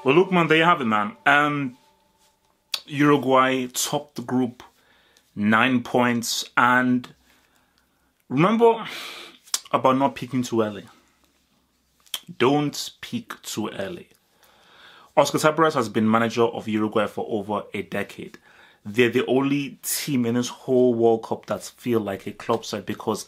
Well, look, man, there you have it, man. Uruguay topped the group, 9 points. And remember about not peaking too early. Don't peak too early. Oscar Tabarez has been manager of Uruguay for over a decade. They're the only team in this whole World Cup that feel like a club side, because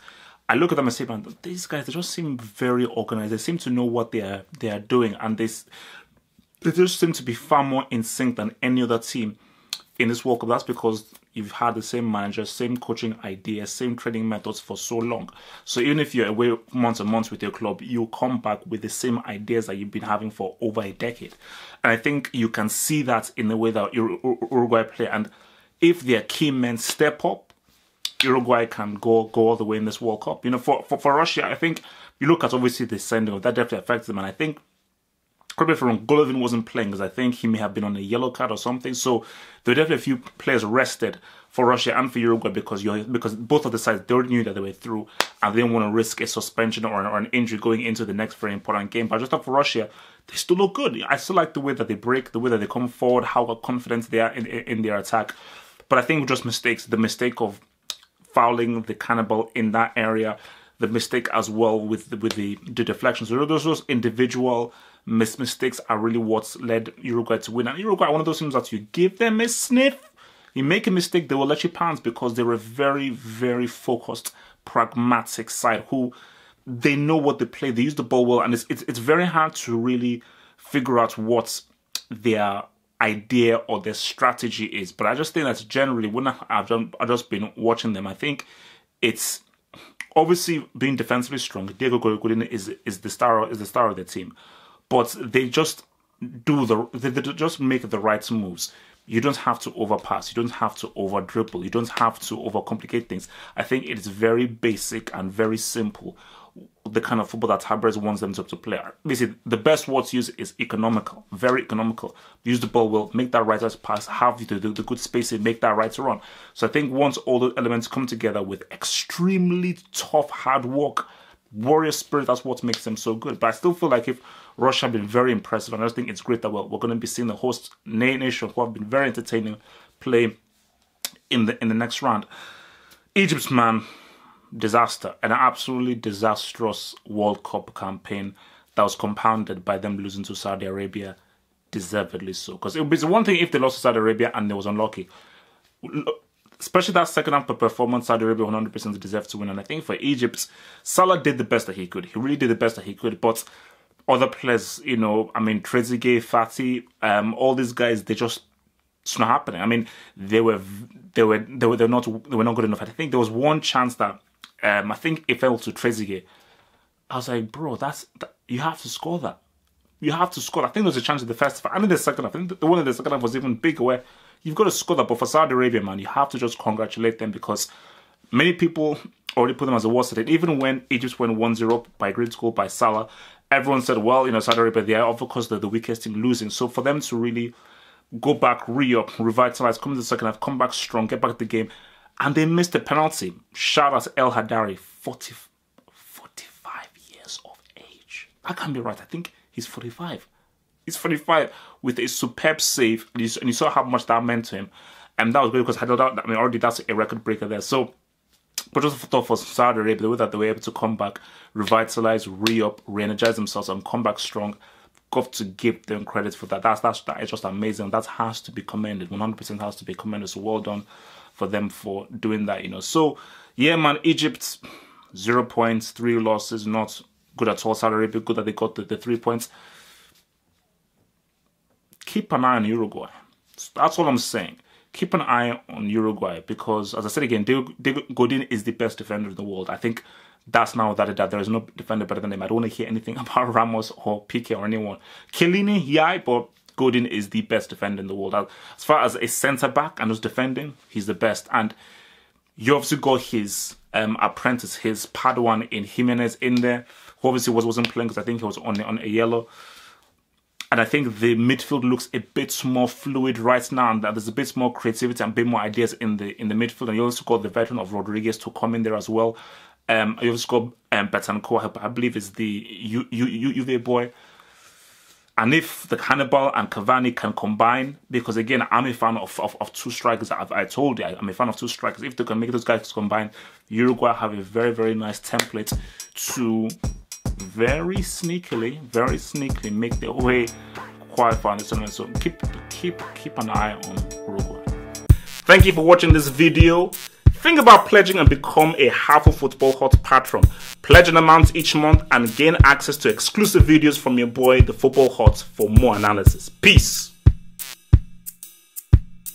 I look at them and say, man, these guys, they just seem very organized. They seem to know what they are doing, and they just seem to be far more in sync than any other team in this World Cup. That's because you've had the same manager, same coaching ideas, same training methods for so long. So even if you're away months and months with your club, you'll come back with the same ideas that you've been having for over a decade. And I think you can see that in the way that Uruguay play. And if their key men step up, Uruguay can go all the way in this World Cup. You know, for Russia, I think you look at obviously the sending of that definitely affects them. And I think, correct me if I'm wrong, Golovin wasn't playing because I think he may have been on a yellow card or something. So there were definitely a few players rested for Russia and for Uruguay because both of the sides, they already knew that they were through and they didn't want to risk a suspension or an injury going into the next very important game. But I just thought for Russia, they still look good. I still like the way that they break, the way that they come forward, how confident they are in their attack. But I think just mistakes, the mistake of fouling the cannibal in that area, the mistake as well with the deflections. So those individual mistakes are really what's led Uruguay to win. And Uruguay, one of those teams that you give them a sniff, you make a mistake, they will let you pounce because they're a very, very focused, pragmatic side who they know what they play. They use the ball well, and it's very hard to really figure out what their idea or their strategy is. But I just think that generally, when I've just been watching them, I think it's obviously being defensively strong. Diego Godin is the star of the team, but they just they just make the right moves. You don't have to overpass. You don't have to over dribble. You don't have to overcomplicate things. I think it is very basic and very simple, the kind of football that Tabarez wants them to play. Basically, the best word to use is economical, very economical. Use the ball well, make that right pass, have the good spacing, make that right run. So I think once all the elements come together with extremely tough, hard work, warrior spirit, that's what makes them so good. But I still feel like if Russia have been very impressive, and I just think it's great that we're going to be seeing the host nation who have been very entertaining play in the next round. Egypt's, man, disaster, an absolutely disastrous World Cup campaign that was compounded by them losing to Saudi Arabia, deservedly so. Because it would be one thing if they lost to Saudi Arabia and they was unlucky. Especially that second half performance, Saudi Arabia 100% deserved to win. And I think for Egypt, Salah did the best that he could. He really did the best that he could. But other players, you know, I mean, Trezeguet, Fati, all these guys, it's not happening. I mean, they were not good enough. I think there was one chance that I think it fell to Trezeguet. I was like, bro, you have to score that. You have to score. I think there was a chance in the first half. And in the second half, I think the one in the second half was even bigger, where you've got to score that. But for Saudi Arabia, man, you have to just congratulate them, because many people already put them as a worst at it. Even when Egypt went 1-0 by a great goal by Salah, everyone said, well, you know, Saudi Arabia, they are, of course, the weakest team losing. So for them to really go back, re-up, revitalize, come to the second half, come back strong, get back to the game, and they missed a penalty. Shout out to El Hadari, 45 years of age. That can't be right. I think he's 45. He's 45 with a superb save, and you saw how much that meant to him. And that was great because I mean, already that's a record breaker there. So, but just for Saudi Arabia, the way that they were able to come back, revitalize, re-up, re-energize themselves, and come back strong, got to give them credit for that. That is just amazing. That has to be commended. 100% has to be commended. So well done for them for doing that, you know. So yeah, man, Egypt 0 points, 3 losses, not good at all. Saudi Arabia, good that they got the 3 points. Keep an eye on Uruguay. That's all I'm saying. Keep an eye on Uruguay, because, as I said again, Diego Godin is the best defender in the world. I think that's now that there is no defender better than him. I don't want to hear anything about Ramos or Piqué or anyone. Chiellini, yeah, but Godin is the best defender in the world. As far as a centre-back and just defending, he's the best. And you obviously got his apprentice, his Padawan in Jimenez in there, who obviously wasn't playing because I think he was on a yellow. And I think the midfield looks a bit more fluid right now, and that there's a bit more creativity and a bit more ideas in the midfield. And you also got the veteran of Rodriguez to come in there as well. You also got Betancourt, I believe is the Juve boy. And if the Hannibal and Cavani can combine, because again, I'm a fan of two strikers. I told you, I'm a fan of two strikers. If they can make those guys combine, Uruguay have a very, very nice template to very sneakily make their way qualify in the tournament. So keep an eye on Uruguay. Thank you for watching this video. Think about pledging and become a Half Football Hot patron. Pledge an amount each month and gain access to exclusive videos from your boy, the Football Hot, for more analysis. Peace.